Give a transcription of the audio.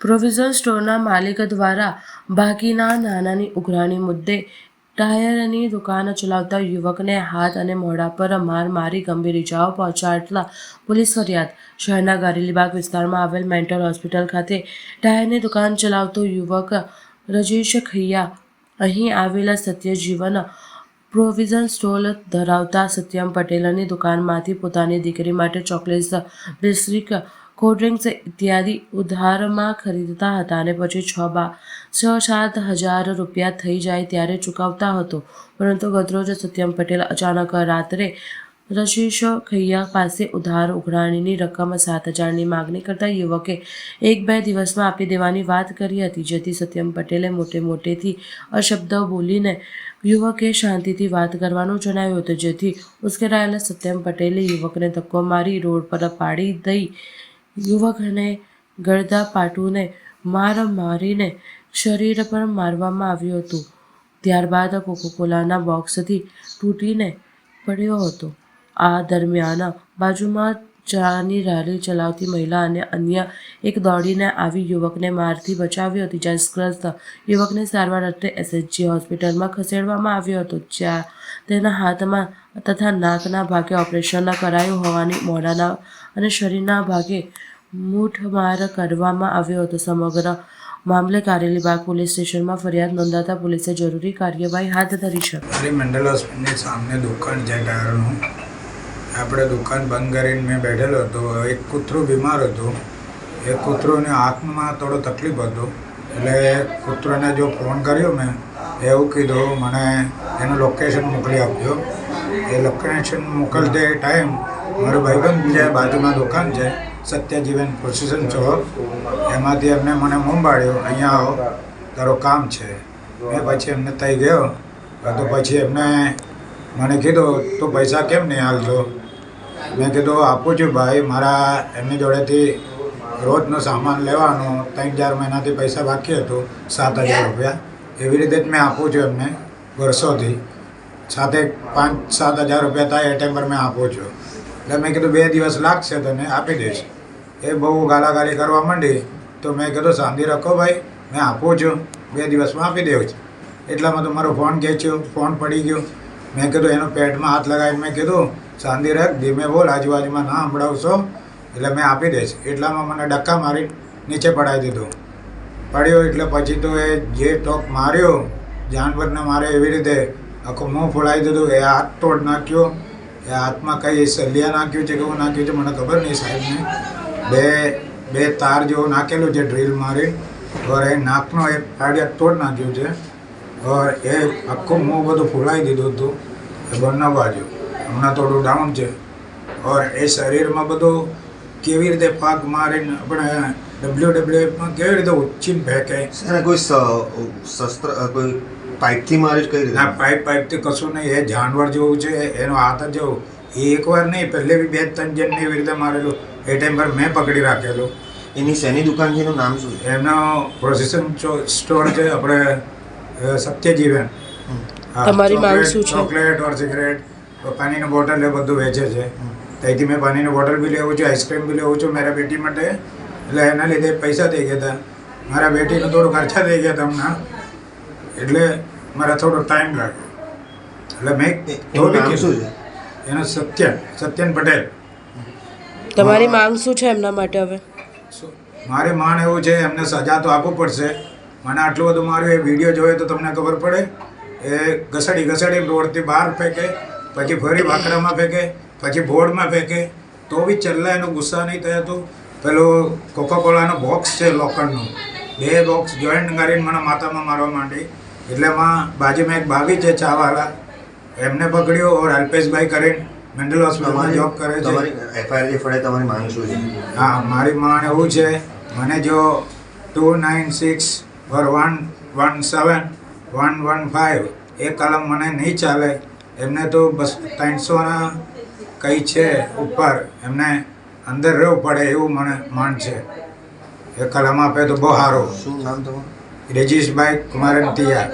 Provision સ્ટોરના માલિક દ્વારા બાકીના નાણાંની ઉઘરાણી મુદ્દે ટાયરની દુકાન ચલાવતા યુવકને હાથ અને મોઢા પર માર મારી ગંભીર ઇજાઓ પહોંચાડતા પોલીસ ફરિયાદ. શહેરના ગારીલીબાગ વિસ્તારમાં આવેલ મેન્ટલ હોસ્પિટલ ખાતે ટાયરની દુકાન ચલાવતો યુવક રજેશ ખૈયા અહીં આવેલા સત્યજીવન પ્રોવિઝન સ્ટોર ધરાવતા સત્યમ પટેલની દુકાનમાંથી પોતાની દીકરી માટે ચોકલેટ્સ, બિસ્કિટ, કોલ્ડ ડ્રિંક્સ ઇત્યાદિ ઉધારમાં ખરીદતા હતા અને પછી 6-7 હજાર રૂપિયા થઈ જાય ત્યારે ચૂકવતા હતો. પરંતુ ગતરોજ સત્યમ પટેલ અચાનક રાત્રે રશીશ ખૈયા પાસે ઉધાર ઉઘરાણીની રકમ 7,000ની માગણી કરતા યુવકે 1-2 દિવસમાં આપી દેવાની વાત કરી હતી, જેથી સત્યમ પટેલે મોટેથી અશબ્દો બોલીને યુવકે શાંતિથી વાત કરવાનું જણાવ્યું હતું, જેથી ઉશ્કેરાયેલા સત્યમ પટેલે યુવકને ધક્કો મારી રોડ પર પાડી દઈ યુવકને ગળદાપાટુને માર મારીને શરીર પર મારવામાં આવ્યું હતું. ત્યારબાદ કોકોકોલાના બોક્સથી તૂટીને પડ્યો હતો. આ દરમિયાન બાજુમાં ચાની રેલી ચલાવતી મહિલા અને અન્ય એક દોડીને આવી યુવકને મારથી બચાવ્યો હતો. ઇજાગ્રસ્ત યુવકને સારવાર અર્થે SHG હોસ્પિટલમાં ખસેડવામાં આવ્યો હતો, જ્યાં તેના હાથમાં તથા નાકના ભાગે ઓપરેશન કરાયું હોવાની મોઢાના અને શરીરના ભાગે મૂઠમાર કરવામાં આવ્યો હતો. સમગ્ર મામલે કારેલીબાગ પોલીસ સ્ટેશનમાં ફરિયાદ નોંધાતા પોલીસે જરૂરી કાર્યવાહી હાથ ધરી છે. મેન્ટલ હોસ્પિટલની સામે દુકાન છે ટાયરનું. આપણે દુકાન બંધ કરીને મેં બેઠેલો હતો. એક કૂતરું બીમાર હતું. એ કૂતરોને આંખમાં થોડો તકલીફ હતો, એટલે કૂતરોને જો ફોન કર્યો મેં એવું કીધું મને એનું લોકેશન મોકલી આપજો. એ લોકેશન મોકલતે ટાઈમ મારો ભાઈબંધ છે, બાજુમાં દુકાન છે સત્યજીવન પ્રોવિઝન સ્ટોર, એમાંથી એમને મને મુંબાડ્યો, અહીંયા આવો તારો કામ છે. મેં પછી એમને થઈ ગયો તો પછી એમને મને કીધું તું પૈસા કેમ નહીં હાલતો? મેં કીધું આપું છું ભાઈ, મારા એમની જોડેથી રોજનો સામાન લેવાનો 3-4 મહિનાથી પૈસા બાકી હતું 7,000 રૂપિયા. એવી રીતે જ મેં આપું છું એમને વર્ષોથી. સાથે 5-7 હજાર રૂપિયા થાય એ ટાઈમ પર મેં આપું છું. એટલે મેં કીધું 2 દિવસ લાગશે તને આપી દઈશ. એ બહુ ગાલાગાલી કરવા માંડી તો મેં કીધું શાંતિ રાખો ભાઈ, મેં આપું છું, 2 દિવસમાં આપી દઉં છું. એટલામાં તો મારો ફોન ખેંચ્યો, ફોન પડી ગયો. મેં કીધું એનો પેટમાં હાથ લગાવીને મેં કીધું શાંતિ રાખ, ધીમે બોલ, આજુબાજુમાં ના સંભળાવશો, એટલે મેં આપી દઈશ. એટલામાં મને ધક્કા મારી નીચે પડાવી દીધું. પડ્યો એટલે પછી તો એ જે ટોક માર્યો જાનવરને મારે એવી રીતે આખું મોં ફોડાવી દીધું. એ હાથ તોડ નાખ્યો. એ હાથમાં કંઈ સલિયા નાખ્યું છે કે એવું નાખ્યું છે મને ખબર નહીં સાહેબને. બે તાર જેવું નાખેલું છે ડ્રીલ મારી. ઓર એ નાકનો એક પાડિયા તોડ નાખ્યું છે. ઓર એ આખું મોં બધું ફોડાવી દીધું હતું. એ બંને બાજુ હમણાં થોડું ડાઉન છે. ઓર એ શરીરમાં બધું કેવી રીતે પાક મારીને આપણે WWFમાં કેવી રીતે ઉચ્ચીને ફેંકે. કોઈ શસ્ત્ર કોઈ પાઇપથી મારી કઈ રીતે? ના, પાઇપથી કશું નહીં. એ જાનવર જેવું છે, એનો હાથ જ જેવું. એ એકવાર નહીં, પહેલે બી 2-3 જણને એવી રીતે મારેલું. એ ટાઈમ પર મેં પકડી રાખેલું. એની શેની દુકાન છે, એનું નામ શું છે? એમનો પ્રોવિઝન સ્ટોર છે, આપણે સત્યજીવન. તમારી માંગ શું છે? ચોકલેટ ઓર સિગરેટ, પાણીની બોટલ એ બધું વેચે છે. ત્યાંથી મેં પાણીની બોટલ બી લેવું છું, આઈસ્ક્રીમ બી લેવું છું મારા બેટી માટે. એટલે એના લીધે પૈસા થઈ ગયા હતા. મારા બેટીનું થોડું ખર્ચા થઈ ગયા હતા હમણાં, એટલે મારા થોડો ટાઈમ લાગ્યો. એટલે મેં શું છે એનો સત્યન પટેલ. તમારી માંગ શું છે એમના માટે? હવે મારે માન એવું છે, એમને સજા તો આપવું પડશે. મને આટલું બધું માર્યું. એ વિડીયો જોયો તો તમને ખબર પડે. એ ઘસડી રોડથી બહાર ફેંકે, પછી ફરી વાકડામાં ફેંકે, પછી બોર્ડમાં ફેંકે, તો બી ચલ્લા એનો ગુસ્સા નહીં થયો હતો. પેલું કોકોકોલાનો બોક્સ છે લોખંડનું, 2 બોક્સ જોઈન્ટ કરીને મને માથામાં મારવા માંડી. એટલે એમાં બાજુમાં એક ભાભી છે ચાવાળા, એમને પકડ્યો. ઓર અલ્પેશભાઈ કરીને મેન્ટલ હોસ્પિટલમાં જોબ કરે છે. FIR ફળે તમારી માંગ શું છે? હા, મારી માંગ એવું છે, મને જો 296 or 117 115 એ કલમ મને નહીં ચાલે. એમને તો બસ 300ના કંઈ છે ઉપર, એમને અંદર રહેવું પડે એવું મને માંગ છે. એ કલમ આપે તો બહુ સારું. શું નામ તમારું? રજીશભાઈ કુમારન તિયા.